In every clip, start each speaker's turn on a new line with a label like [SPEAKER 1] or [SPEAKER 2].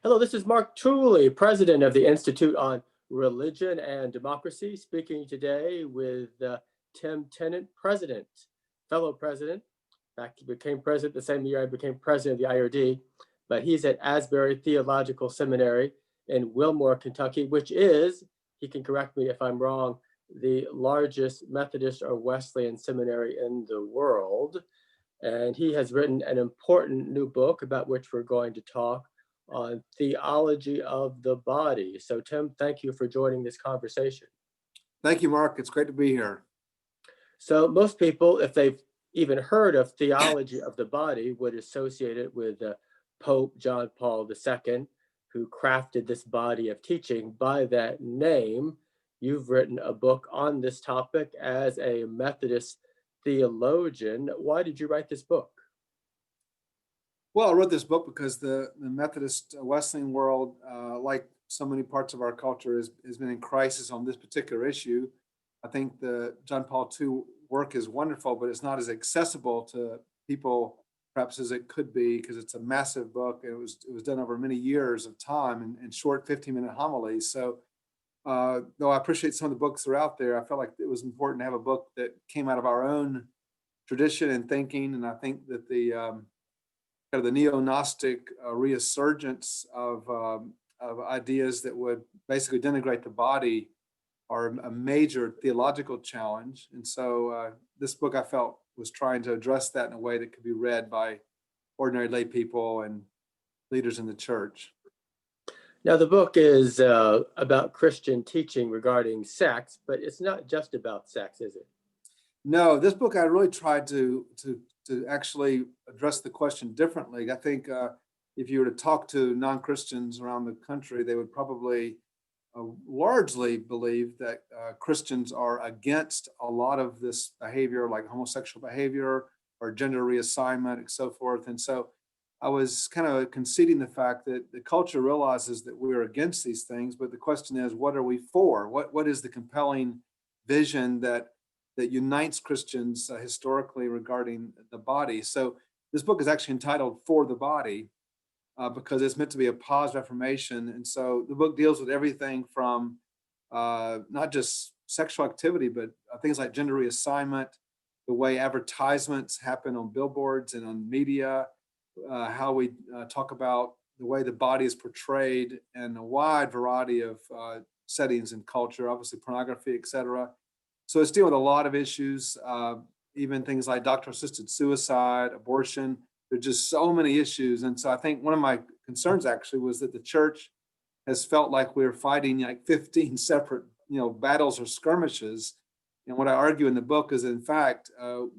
[SPEAKER 1] Hello, this is Mark Tooley, president of the Institute on Religion and Democracy, speaking today with Tim Tennent, fellow president. In fact, he became president the same year I became president of the IRD, but he's at Asbury Theological Seminary in Wilmore, Kentucky, which is, he can correct me if I'm wrong, the largest Methodist or Wesleyan seminary in the world. And he has written an important new book about which we're going to talk on theology of the body. So Tim, thank you for joining this conversation.
[SPEAKER 2] Thank you, Mark. It's great to be here.
[SPEAKER 1] So most people, if they've even heard of theology of the body, would associate it with Pope John Paul II, who crafted this body of teaching by that name. You've written a book on this topic as a Methodist theologian. Why did you write this book?
[SPEAKER 2] Well, I wrote this book because the Methodist Wesleyan world, like so many parts of our culture, has been in crisis on this particular issue. I think the John Paul II work is wonderful, but it's not as accessible to people perhaps as it could be, because it's a massive book. It was done over many years of time in short 15-minute homilies. So though I appreciate some of the books that are out there, I felt like it was important to have a book that came out of our own tradition and thinking. And I think that the kind of the neo-Gnostic resurgence of ideas that would basically denigrate the body are a major theological challenge. And so this book, I felt, was trying to address that in a way that could be read by ordinary lay people and leaders in the church.
[SPEAKER 1] Now, the book is about Christian teaching regarding sex, but it's not just about sex, is it?
[SPEAKER 2] No, this book, I really tried to actually address the question differently. I think if you were to talk to non-Christians around the country, they would probably largely believe that Christians are against a lot of this behavior, like homosexual behavior or gender reassignment and so forth. And so I was kind of conceding the fact that the culture realizes that we're against these things, but the question is, what are we for? What is the compelling vision that unites Christians historically regarding the body? So this book is actually entitled For the Body, because it's meant to be a positive affirmation. And so the book deals with everything from not just sexual activity, but things like gender reassignment, the way advertisements happen on billboards and on media, how we talk about the way the body is portrayed in a wide variety of settings and culture, obviously pornography, et cetera. So it's dealing with a lot of issues, even things like doctor-assisted suicide, abortion. There's just so many issues. And so I think one of my concerns actually was that the church has felt like we're fighting like 15 separate, battles or skirmishes. And what I argue in the book is, in fact,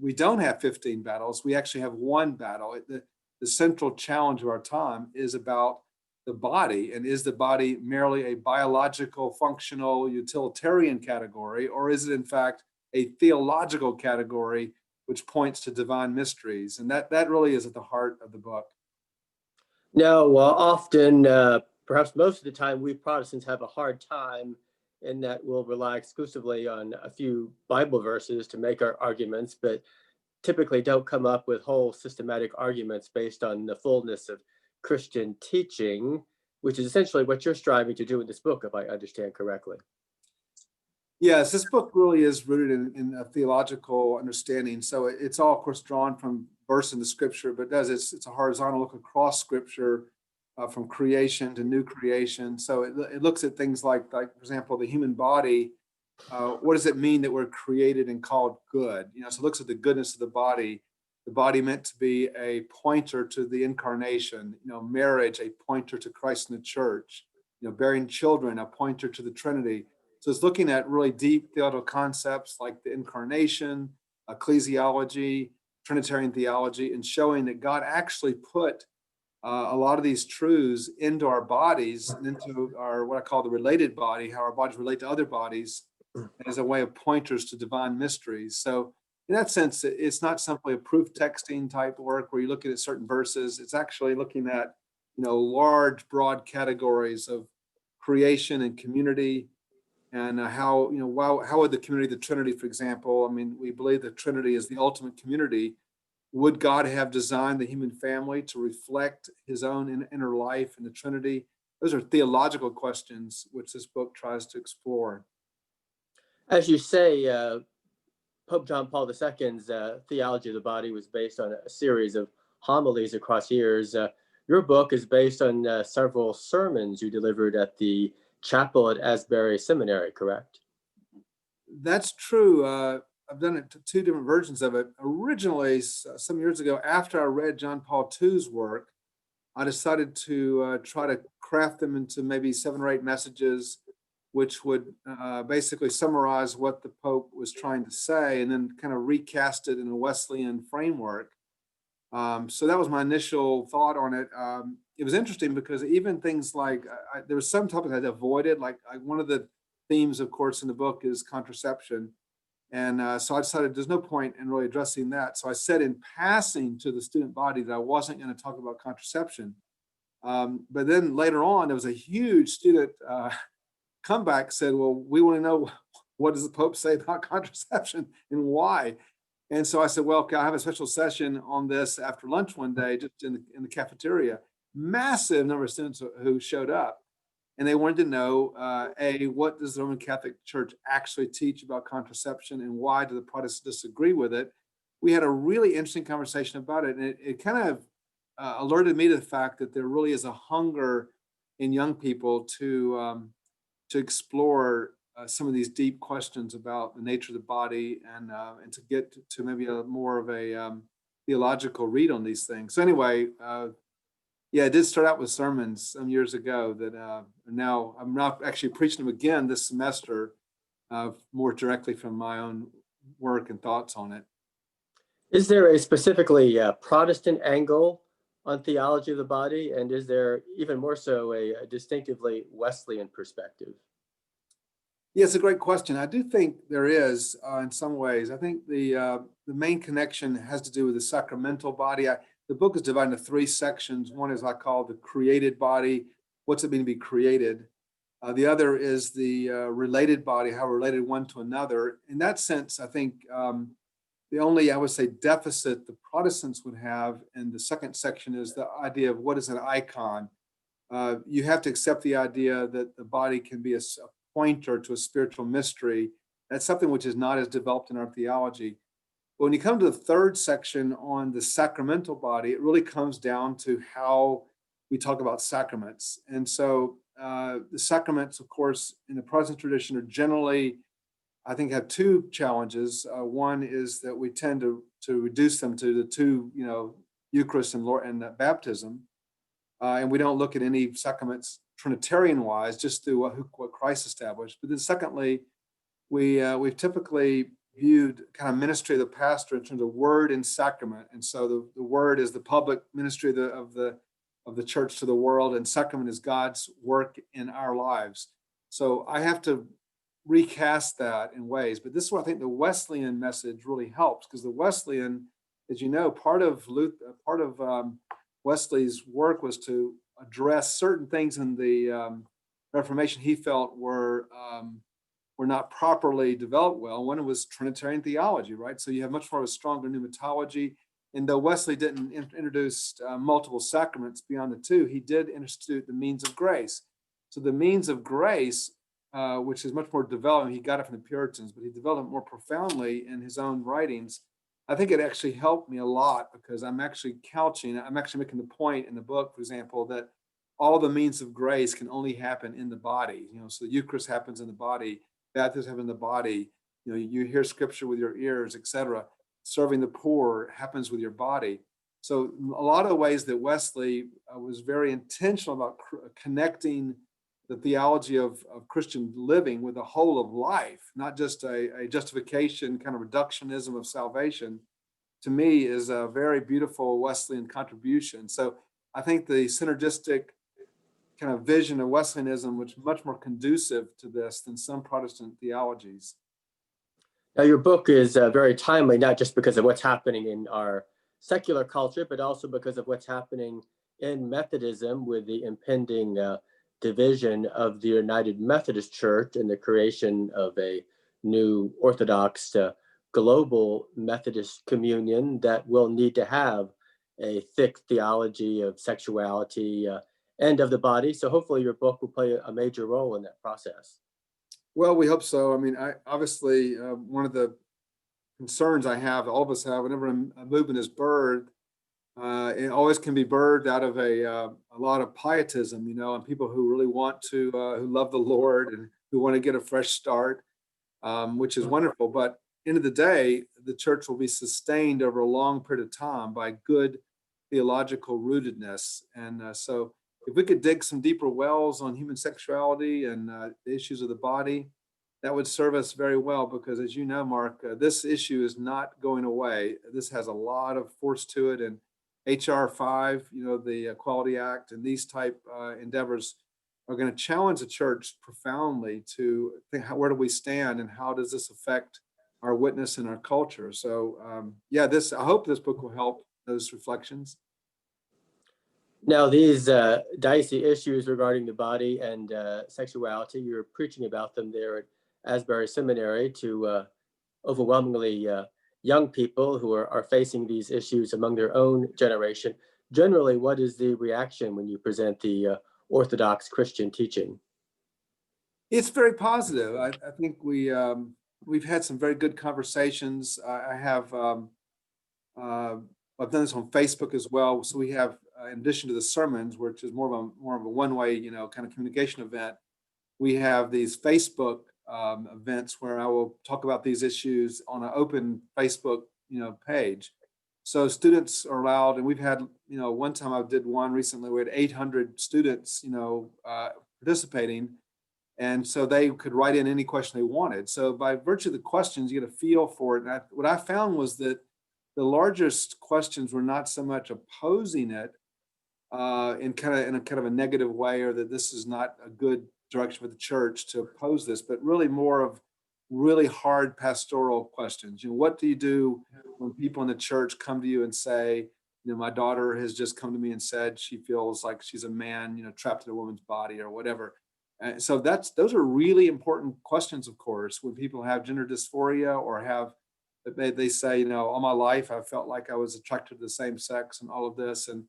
[SPEAKER 2] we don't have 15 battles. We actually have one battle. The central challenge of our time is about the body. And is the body merely a biological, functional, utilitarian category, or is it in fact a theological category which points to divine mysteries? And that really is at the heart of the book.
[SPEAKER 1] Now, often, perhaps most of the time, we Protestants have a hard time in that we'll rely exclusively on a few Bible verses to make our arguments, but typically don't come up with whole systematic arguments based on the fullness of Christian teaching, which is essentially what you're striving to do in this book, if I understand correctly.
[SPEAKER 2] Yes, this book really is rooted in a theological understanding. So it's all, of course, drawn from verse into scripture, but it's a horizontal look across scripture, from creation to new creation. So it looks at things like, for example, the human body. What does it mean that we're created and called good? So it looks at the goodness of the body meant to be a pointer to the incarnation, marriage, a pointer to Christ and the church, bearing children, a pointer to the Trinity. So it's looking at really deep theological concepts like the incarnation, ecclesiology, Trinitarian theology, and showing that God actually put a lot of these truths into our bodies and into our, what I call the related body, how our bodies relate to other bodies, as a way of pointers to divine mysteries. So in that sense, it's not simply a proof texting type work where you're looking at certain verses. It's actually looking at, large, broad categories of creation and community, and how would the community, the Trinity, for example, we believe the Trinity is the ultimate community, would God have designed the human family to reflect his own inner life in the Trinity? Those are theological questions which this book tries to explore.
[SPEAKER 1] As you say, Pope John Paul II's Theology of the Body was based on a series of homilies across years. Your book is based on several sermons you delivered at the chapel at Asbury Seminary, correct?
[SPEAKER 2] That's true. I've done it two different versions of it. Originally, some years ago, after I read John Paul II's work, I decided to try to craft them into maybe 7 or 8 messages, which would basically summarize what the Pope was trying to say and then kind of recast it in a Wesleyan framework. So that was my initial thought on it. It was interesting because even things like there were some topics I'd avoided, like one of the themes, of course, in the book is contraception. And so I decided there's no point in really addressing that. So I said in passing to the student body that I wasn't going to talk about contraception. But then later on, there was a huge student comeback, said, well, we want to know, what does the Pope say about contraception and why? And so I said, well, I have a special session on this after lunch one day, just in the cafeteria. Massive number of students who showed up. And they wanted to know, what does the Roman Catholic Church actually teach about contraception and why do the Protestants disagree with it? We had a really interesting conversation about it. And it kind of alerted me to the fact that there really is a hunger in young people to explore some of these deep questions about the nature of the body and to get to maybe more of a theological read on these things. So anyway, yeah, it did start out with sermons some years ago that now I'm not actually preaching them again this semester, more directly from my own work and thoughts on it.
[SPEAKER 1] Is there a specifically Protestant angle on theology of the body? And is there even more so a distinctively Wesleyan perspective?
[SPEAKER 2] Yeah, it's a great question. I do think there is in some ways. I think the main connection has to do with the sacramental body. The book is divided into 3 sections. One is I call the created body. What's it mean to be created? The other is the related body, how we're related one to another. In that sense, I think the only, I would say, deficit the Protestants would have in the second section is the idea of what is an icon. You have to accept the idea that the body can be a pointer to a spiritual mystery. That's something which is not as developed in our theology. But when you come to the third section on the sacramental body, it really comes down to how we talk about sacraments. And so the sacraments, of course, in the Protestant tradition are generally, I think, have 2 challenges. One is that we tend to reduce them to the 2, Eucharist and baptism. And we don't look at any sacraments Trinitarian-wise, just through what Christ established. But then secondly, we've typically viewed kind of ministry of the pastor in terms of word and sacrament. And so the word is the public ministry of the church to the world, and sacrament is God's work in our lives. So I have to recast that in ways, but this is where I think the Wesleyan message really helps, because the Wesleyan, as you know, part of Wesley's work was to address certain things in the Reformation he felt were not properly developed well. One was Trinitarian theology, right? So you have much more of a stronger pneumatology. And though Wesley didn't introduce multiple sacraments beyond the 2, he did institute the means of grace. So the means of grace, which is much more developed, he got it from the Puritans, but he developed it more profoundly in his own writings. I think it actually helped me a lot, because I'm actually making the point in the book, for example, that all the means of grace can only happen in the body. So the Eucharist happens in the body, baptism happens in the body. You hear scripture with your ears, etc. Serving the poor happens with your body. So a lot of the ways that Wesley was very intentional about connecting the theology of Christian living with the whole of life, not just a justification kind of reductionism of salvation, to me is a very beautiful Wesleyan contribution. So I think the synergistic kind of vision of Wesleyanism was much more conducive to this than some Protestant theologies.
[SPEAKER 1] Now, your book is very timely, not just because of what's happening in our secular culture, but also because of what's happening in Methodism with the impending division of the United Methodist Church and the creation of a new Orthodox global Methodist communion that will need to have a thick theology of sexuality and of the body. So hopefully your book will play a major role in that process.
[SPEAKER 2] Well, we hope so. I mean, I obviously one of the concerns I have, all of us have, whenever a movement is birthed, it always can be birthed out of a lot of pietism, and people who really want to, who love the Lord and who want to get a fresh start, which is wonderful. But end of the day, the church will be sustained over a long period of time by good theological rootedness. And so if we could dig some deeper wells on human sexuality and the issues of the body, that would serve us very well, because as you know, Mark, this issue is not going away. This has a lot of force to it, and HR 5, the Equality Act, and these type endeavors are going to challenge the church profoundly to think, where do we stand and how does this affect our witness and our culture? So I hope this book will help those reflections.
[SPEAKER 1] Now, these dicey issues regarding the body and sexuality, you're preaching about them there at Asbury Seminary to overwhelmingly young people who are facing these issues among their own generation. Generally, what is the reaction when you present the Orthodox Christian teaching?
[SPEAKER 2] It's very positive. I think we've had some very good conversations. I have I've done this on Facebook as well. So we have, in addition to the sermons, which is more of a one-way, kind of communication event, we have these Facebook events where I will talk about these issues on an open Facebook, page. So students are allowed, and we've had, one time I did one recently, we had 800 students, participating. And so they could write in any question they wanted. So by virtue of the questions, you get a feel for it. And what I found was that the largest questions were not so much opposing it in a kind of a negative way, or that this is not a good direction for the church to oppose this, but really more of really hard pastoral questions. What do you do when people in the church come to you and say, my daughter has just come to me and said she feels like she's a man, trapped in a woman's body or whatever. So those are really important questions, of course, when people have gender dysphoria or have, they say, all my life I felt like I was attracted to the same sex and all of this. And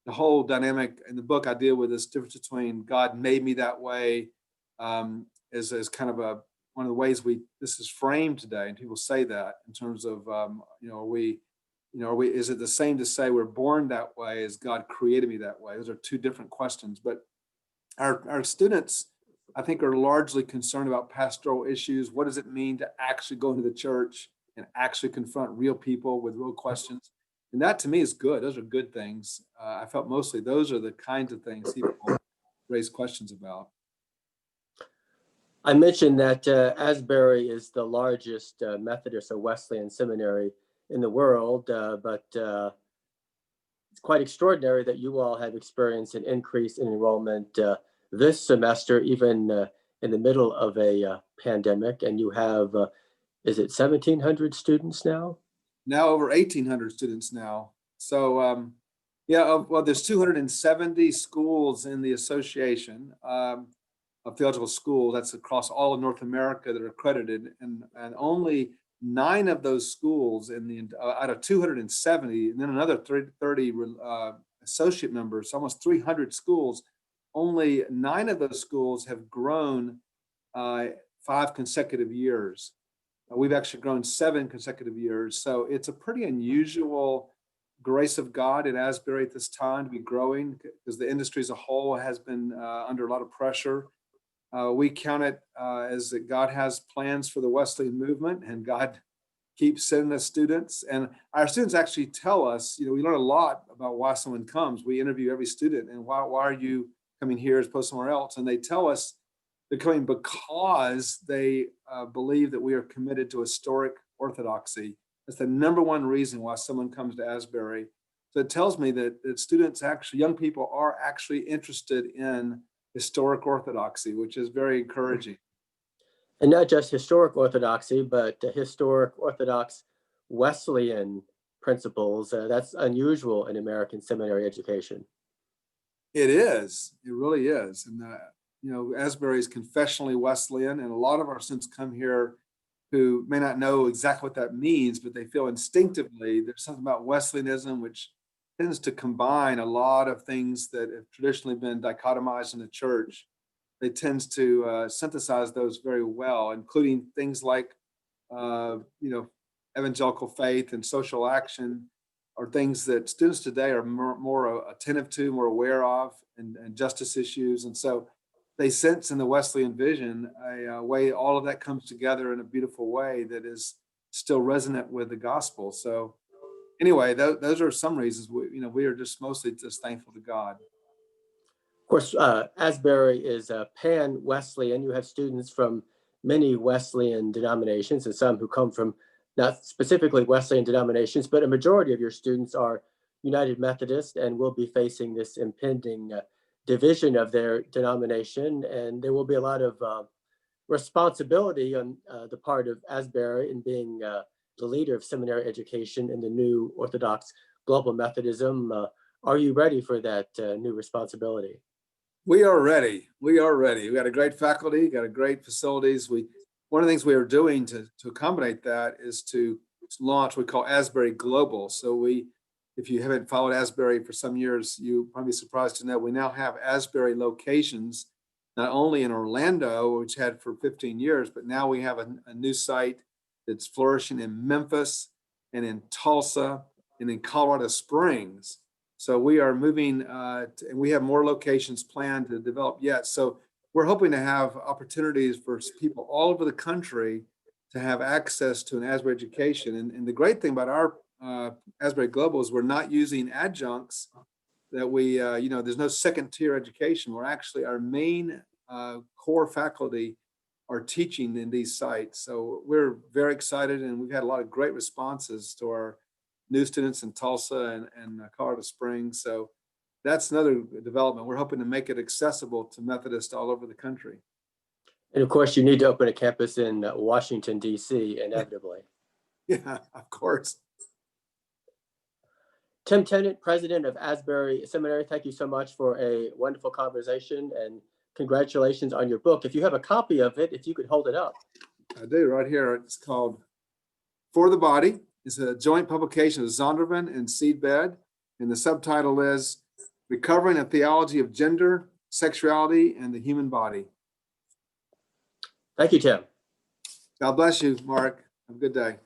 [SPEAKER 2] the whole dynamic in the book, I deal with this difference between God made me that way, as kind of one of the ways this is framed today. And people say that in terms of, is it the same to say we're born that way as God created me that way? Those are two different questions. But our students, I think, are largely concerned about pastoral issues. What does it mean to actually go into the church and actually confront real people with real questions? And that to me is good. Those are good things. I felt mostly those are the kinds of things people raise questions about.
[SPEAKER 1] I mentioned that Asbury is the largest Methodist or Wesleyan seminary in the world, but it's quite extraordinary that you all have experienced an increase in enrollment this semester, even in the middle of a pandemic, and you have, is it 1,700 students now?
[SPEAKER 2] Now over 1,800 students now. So well, there's 270 schools in the association of theological schools. That's across all of North America that are accredited, and only 9 of those schools out of 270, and then another 30 associate members, almost 300 schools. Only 9 of those schools have grown 5 consecutive years. We've actually grown 7 consecutive years. So it's a pretty unusual grace of God at Asbury at this time to be growing, because the industry as a whole has been under a lot of pressure. We count it as that God has plans for the Wesleyan movement, and God keeps sending us students. And our students actually tell us, we learn a lot about why someone comes. We interview every student, and why are you coming here as opposed to somewhere else? And they tell us they're coming because they believe that we are committed to historic orthodoxy. That's the number one reason why someone comes to Asbury. So it tells me that students, actually young people, are actually interested in historic orthodoxy, which is very encouraging.
[SPEAKER 1] And not just historic orthodoxy, but historic Orthodox Wesleyan principles. That's unusual in American seminary education.
[SPEAKER 2] It is. It really is. And Asbury is confessionally Wesleyan, and a lot of our students come here who may not know exactly what that means, but they feel instinctively there's something about Wesleyanism which tends to combine a lot of things that have traditionally been dichotomized in the church. It tends to synthesize those very well, including things like, evangelical faith and social action are things that students today are more attentive to, more aware of, and justice issues. And so they sense in the Wesleyan vision a way all of that comes together in a beautiful way that is still resonant with the gospel. So anyway, those are some reasons we are just mostly just thankful to God.
[SPEAKER 1] Of course, Asbury is pan-Wesleyan. You have students from many Wesleyan denominations and some who come from not specifically Wesleyan denominations, but a majority of your students are United Methodist and will be facing this impending division of their denomination. And there will be a lot of responsibility on the part of Asbury in being the leader of seminary education in the new Orthodox Global Methodism. Are you ready for that new responsibility?
[SPEAKER 2] We are ready. We are ready. We got a great faculty, got a great facilities. One of the things we are doing to accommodate that is to launch what we call Asbury Global. So if you haven't followed Asbury for some years, you'll probably be surprised to know we now have Asbury locations, not only in Orlando, which had for 15 years, but now we have a new site that's flourishing in Memphis and in Tulsa and in Colorado Springs. So we are moving, and we have more locations planned to develop yet. So we're hoping to have opportunities for people all over the country to have access to an Asbury education. And the great thing about our Asbury Global is we're not using adjuncts that there's no second tier education. We're actually, our main core faculty are teaching in these sites. So we're very excited, and we've had a lot of great responses to our new students in Tulsa and Colorado Springs. So that's another development. We're hoping to make it accessible to Methodists all over the country.
[SPEAKER 1] And of course, you need to open a campus in Washington, D.C., inevitably.
[SPEAKER 2] Yeah, of course.
[SPEAKER 1] Tim Tennent, president of Asbury Seminary, thank you so much for a wonderful conversation, and congratulations on your book. If you have a copy of it, if you could hold it up.
[SPEAKER 2] I do, right here. It's called For the Body. It's a joint publication of Zondervan and Seedbed, and the subtitle is Recovering a Theology of Gender, Sexuality, and the Human Body.
[SPEAKER 1] Thank you, Tim.
[SPEAKER 2] God bless you, Mark. Have a good day.